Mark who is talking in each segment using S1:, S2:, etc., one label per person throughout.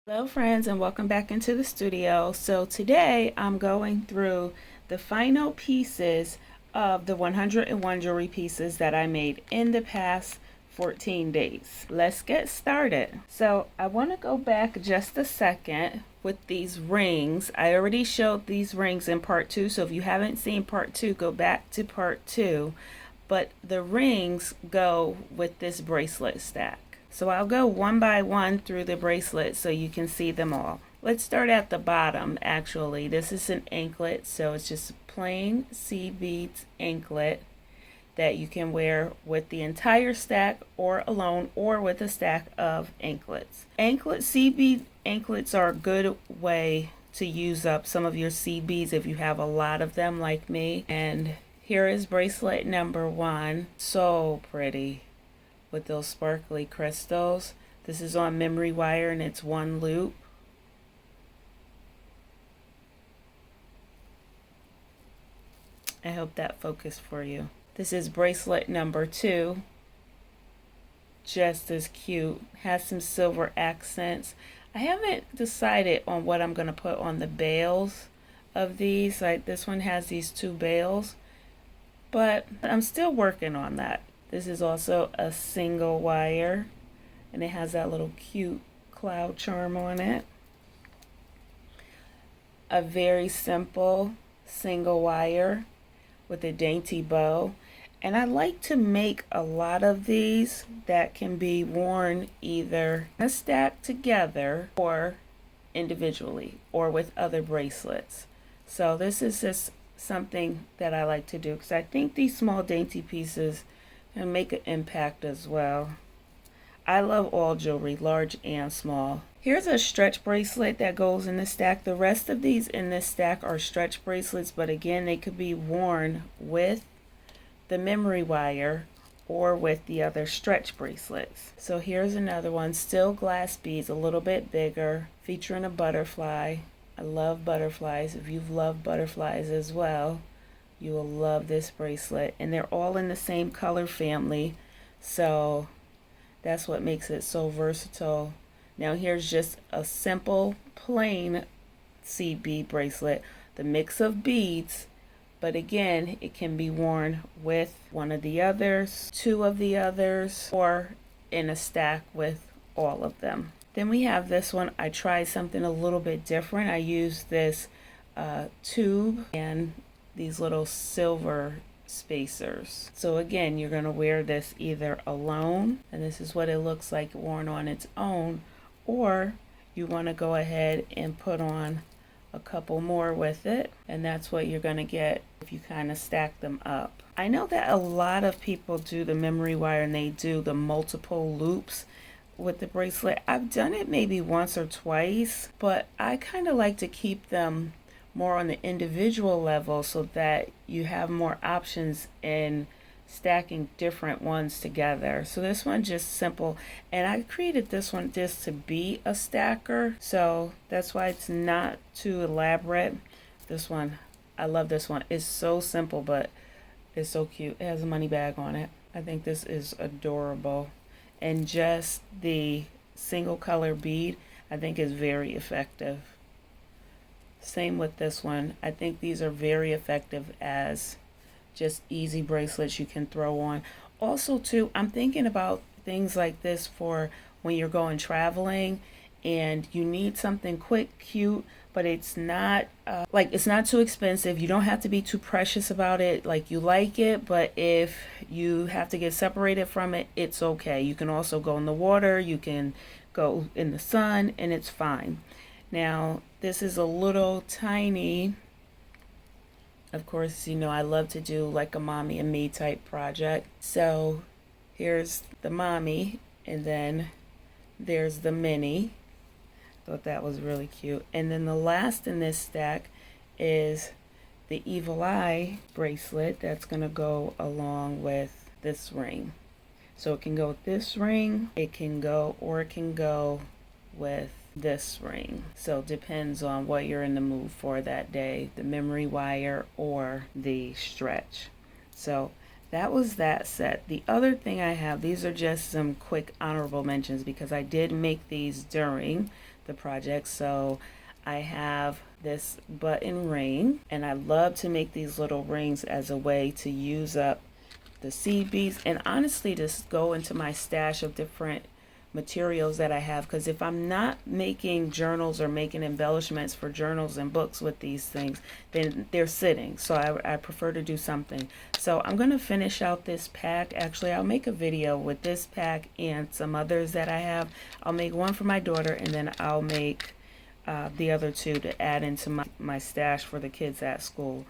S1: Hello friends, and welcome back into the studio. So today I'm going through the final pieces of the 101 jewelry pieces that I made in the past 14 days. Let's get started. So I want to go back just a second with these rings. I already showed these rings in part 2, so if you haven't seen part 2, go back to part 2. But the rings go with this bracelet stack. So I'll go one by one through the bracelet so you can see them all. Let's start at the bottom. Actually, this is an anklet, so it's just a plain seed beads anklet that you can wear with the entire stack or alone or with a stack of anklets. Seed bead anklets are a good way to use up some of your seed beads if you have a lot of them like me. And here is bracelet number 1. So pretty with those sparkly crystals. This is on memory wire and it's 1 loop. I hope that focused for you. This is bracelet number 2. Just as cute. Has some silver accents. I haven't decided on what I'm going to put on the bails of these. Like this one has these 2 bails, but I'm still working on that. This is also a single wire, and it has that little cute cloud charm on it. A very simple single wire with a dainty bow. And I like to make a lot of these that can be worn either in a stack together or individually or with other bracelets. So this is just something that I like to do because I think these small dainty pieces and make an impact as well. I love all jewelry, large and small. Here's a stretch bracelet that goes in the stack. The rest of these in this stack are stretch bracelets, but again, they could be worn with the memory wire or with the other stretch bracelets. So here's another one, still glass beads, a little bit bigger, featuring a butterfly. I love butterflies. If you've loved butterflies as well, you will love this bracelet, and they're all in the same color family, so that's what makes it so versatile. Now here's just a simple plain seed bead bracelet, the mix of beads, but again it can be worn with one of the others, 2 of the others, or in a stack with all of them. Then we have this one. I tried something a little bit different. I used this tube and these little silver spacers. So again, you're going to wear this either alone, and this is what it looks like worn on its own, or you want to go ahead and put on a couple more with it, and that's what you're going to get if you kind of stack them up. I know that a lot of people do the memory wire and they do the multiple loops with the bracelet. I've done it maybe once or twice, but I kind of like to keep them more on the individual level so that you have more options in stacking different ones together. So this one just simple, and I created this one just to be a stacker, so that's why it's not too elaborate. This one, I love this one. It's so simple, but it's so cute. It has a money bag on it. I think this is adorable, and just the single color bead I think is very effective. Same with this one. I think these are very effective as just easy bracelets you can throw on. Also too, I'm thinking about things like this for when you're going traveling and you need something quick, cute, but it's not it's not too expensive. You don't have to be too precious about it. Like, you like it, but if you have to get separated from it, it's okay. You can also go in the water, you can go in the sun, and it's fine. Now, this is a little tiny, of course, you know, I love to do like a mommy and me type project. So here's the mommy, and then there's the mini. Thought that was really cute. And then the last in this stack is the evil eye bracelet that's going to go along with this ring. So it can go with this ring, it can go with this ring. So it depends on what you're in the mood for that day, the memory wire or the stretch. So that was that set. The other thing I have, these are just some quick honorable mentions because I did make these during the project. So I have this button ring, and I love to make these little rings as a way to use up the seed beads, and honestly just go into my stash of different materials that I have, because if I'm not making journals or making embellishments for journals and books with these things, then they're sitting. So I prefer to do something. So I'm going to finish out this pack. Actually, I'll make a video with this pack and some others that I have. I'll make one for my daughter, and then I'll make the other two to add into my stash for the kids at school.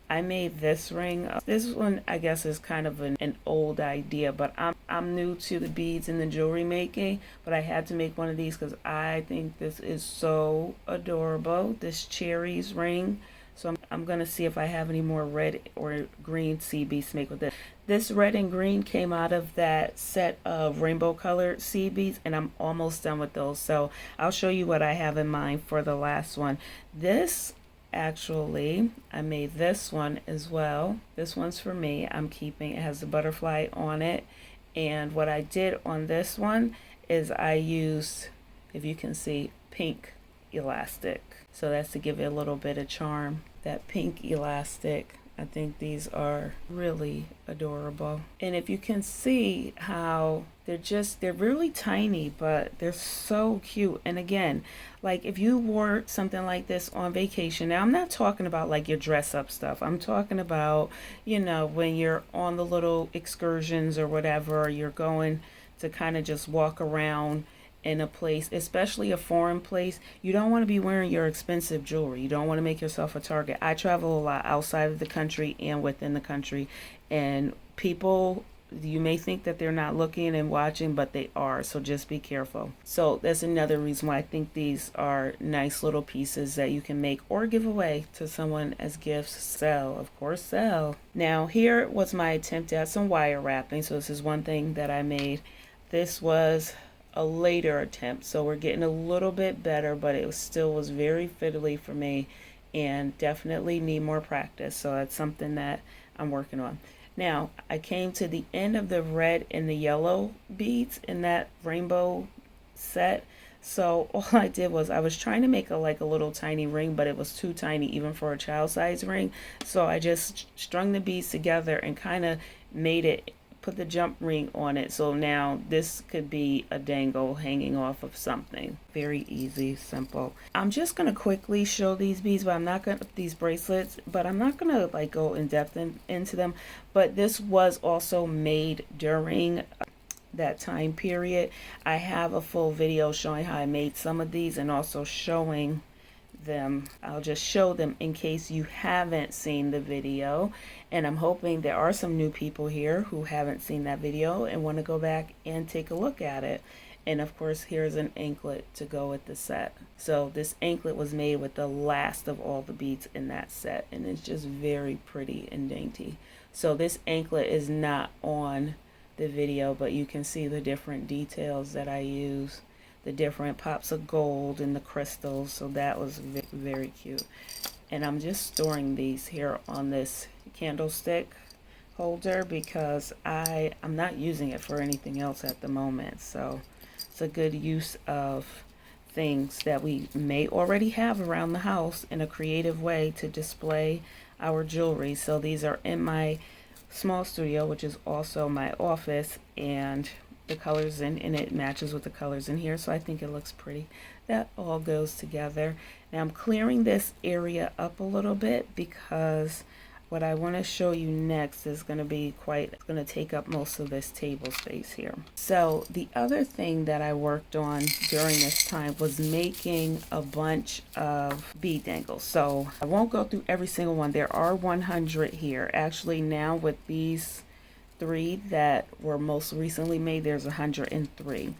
S1: I made this ring. This one, I guess, is kind of an old idea, but I'm new to the beads and the jewelry making, but I had to make one of these because I think this is so adorable, this cherries ring. So I'm going to see if I have any more red or green seed beads to make with this. This red and green came out of that set of rainbow colored seed beads, and I'm almost done with those. So I'll show you what I have in mind for the last one. This, actually, I made this one as well. This one's for me. I'm keeping it. Has the butterfly on it. And what I did on this one is I used, if you can see, pink elastic. So that's to give it a little bit of charm. That pink elastic. I think these are really adorable. And if you can see how they're really tiny, but they're so cute. And again, like if you wore something like this on vacation, now I'm not talking about like your dress up stuff. I'm talking about, you know, when you're on the little excursions or whatever, or you're going to kind of just walk around in a place, especially a foreign place. You don't want to be wearing your expensive jewelry. You don't want to make yourself a target. I travel a lot outside of the country and within the country, and people, you may think that they're not looking and watching, but they are. So just be careful. So that's another reason why I think these are nice little pieces that you can make or give away to someone as gifts. Sell, of course, sell. Now here was my attempt at some wire wrapping. So this is one thing that I made. This was a later attempt, so we're getting a little bit better, but it still was very fiddly for me and definitely need more practice. So that's something that I'm working on. Now I came to the end of the red and the yellow beads in that rainbow set. So all I did was I was trying to make a little tiny ring, but it was too tiny even for a child size ring. So I just strung the beads together and kind of made it, put the jump ring on it. So now this could be a dangle hanging off of something. Very easy, simple. I'm just going to quickly show these beads, but I'm not going to, these bracelets, but I'm not going to like go in depth into them. But this was also made during that time period. I have a full video showing how I made some of these and also showing them. I'll just show them in case you haven't seen the video, and I'm hoping there are some new people here who haven't seen that video and want to go back and take a look at it. And of course, here's an anklet to go with the set. So this anklet was made with the last of all the beads in that set, and it's just very pretty and dainty. So this anklet is not on the video, but you can see the different details that I use, the different pops of gold and the crystals. So that was very cute. And I'm just storing these here on this candlestick holder because I'm not using it for anything else at the moment. So it's a good use of things that we may already have around the house in a creative way to display our jewelry. So these are in my small studio, which is also my office, and the colors in it matches with the colors in here, so I think it looks pretty. That all goes together. Now I'm clearing this area up a little bit because what I want to show you next is going to be it's going to take up most of this table space here. So the other thing that I worked on during this time was making a bunch of bead dangles. So I won't go through every single one. There are 100 here. Actually, now with these 3 that were most recently made, there's 103.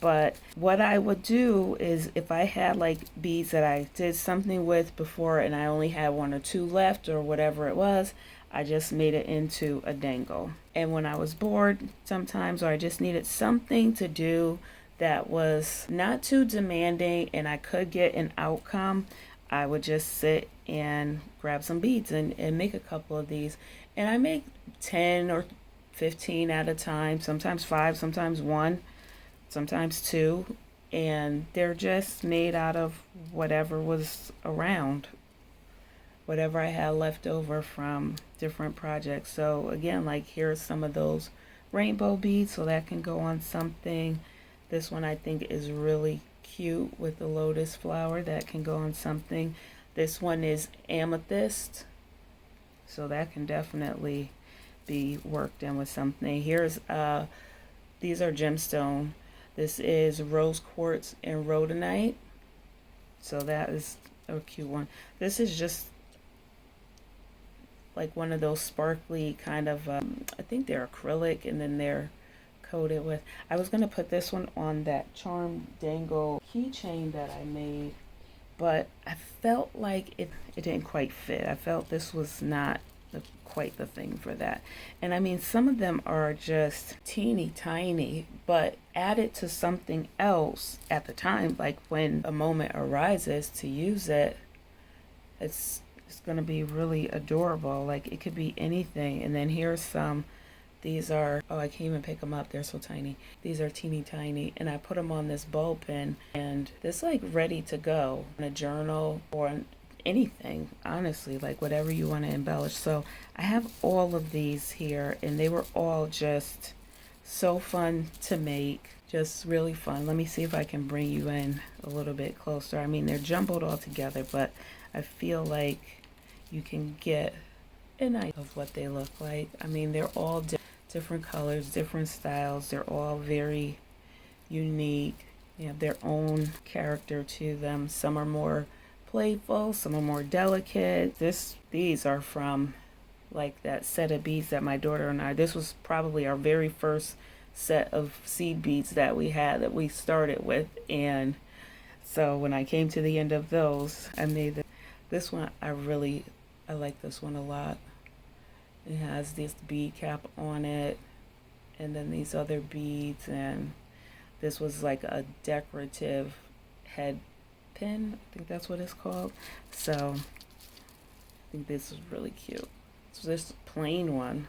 S1: But what I would do is if I had like beads that I did something with before and I only had 1 or 2 left or whatever it was, I just made it into a dangle. And when I was bored sometimes, or I just needed something to do that was not too demanding and I could get an outcome, I would just sit and grab some beads and make a couple of these. And I make 10 or 15 at a time, sometimes 5, sometimes 1, sometimes 2, and they're just made out of whatever was around, whatever I had left over from different projects. So again, like here's some of those rainbow beads, so that can go on something. This one I think is really cute with the lotus flower, that can go on something. This one is amethyst, so that can definitely be worked in with something. Here's these are gemstone. This is rose quartz and rhodonite, so that is a cute one. This is just like one of those sparkly kind of I think they're acrylic, and then they're coated with, I was going to put this one on that charm dangle keychain that I made, but I felt like it didn't quite fit. I felt this was not quite the thing for that. And I mean, some of them are just teeny tiny, but added to something else at the time, like when a moment arises to use it, it's going to be really adorable. Like it could be anything. And then here's some, these are, oh, I can't even pick them up, they're so tiny. These are teeny tiny, and I put them on this ball pin, and this like ready to go in a journal or anything, honestly, like whatever you want to embellish. So I have all of these here, and they were all just so fun to make, just really fun. Let me see if I can bring you in a little bit closer. I mean, they're jumbled all together, but I feel like you can get an idea of what they look like. I mean, they're all different colors, different styles. They're all very unique. They have their own character to them. Some are more playful, some are more delicate. These are from like that set of beads that my daughter and I, this was probably our very first set of seed beads that we had, that we started with. And so when I came to the end of those, I made this one. I like this one a lot. It has this bead cap on it, and then these other beads, and this was like a decorative head pin. I think that's what it's called. So I think this is really cute. So this plain one,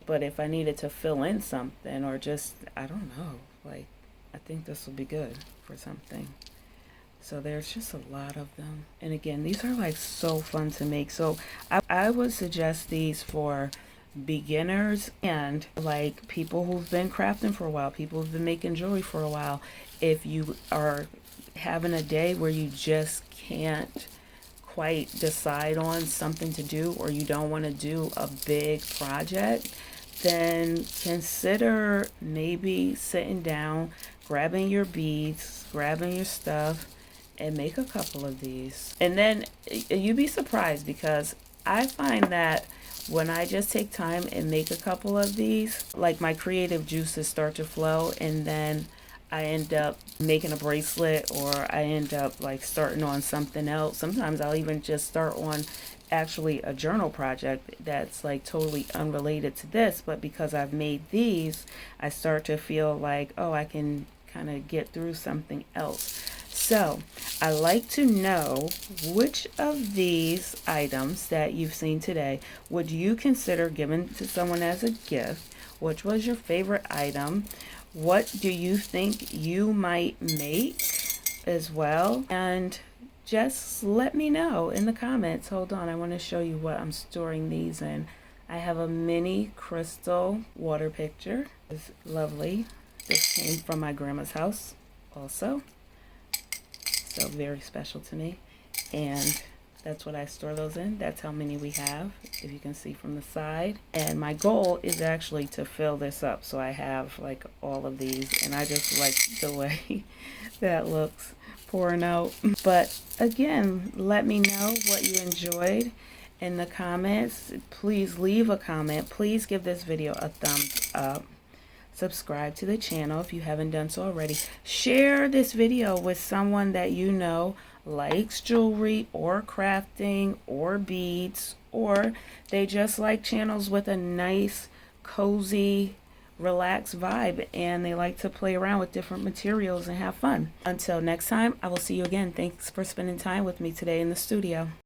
S1: but if I needed to fill in something, or just, I don't know, like I think this will be good for something. So there's just a lot of them. And again, these are like so fun to make. So I would suggest these for beginners and like people who've been crafting for a while, people who've been making jewelry for a while. If you are having a day where you just can't quite decide on something to do, or you don't want to do a big project, then consider maybe sitting down, grabbing your beads, grabbing your stuff, and make a couple of these. And then you'd be surprised, because I find that when I just take time and make a couple of these, like my creative juices start to flow, and then I end up making a bracelet, or I end up like starting on something else. Sometimes I'll even just start on actually a journal project that's like totally unrelated to this, but because I've made these, I start to feel like, oh, I can kind of get through something else. So I like to know, which of these items that you've seen today would you consider giving to someone as a gift? Which was your favorite item? What do you think you might make as well? And just let me know in the comments. Hold on, I want to show you what I'm storing these in. I have a mini crystal water picture. It's lovely. This came from my grandma's house also. So very special to me. And that's what I store those in. That's how many we have, if you can see from the side. And my goal is actually to fill this up, so I have like all of these, and I just like the way that looks pouring out. But again, let me know what you enjoyed in the comments. Please leave a comment. Please give this video a thumbs up. Subscribe to the channel if you haven't done so already. Share this video with someone that you know likes jewelry or crafting or beads, or they just like channels with a nice, cozy, relaxed vibe, and they like to play around with different materials and have fun. Until next time, I will see you again. Thanks for spending time with me today in the studio.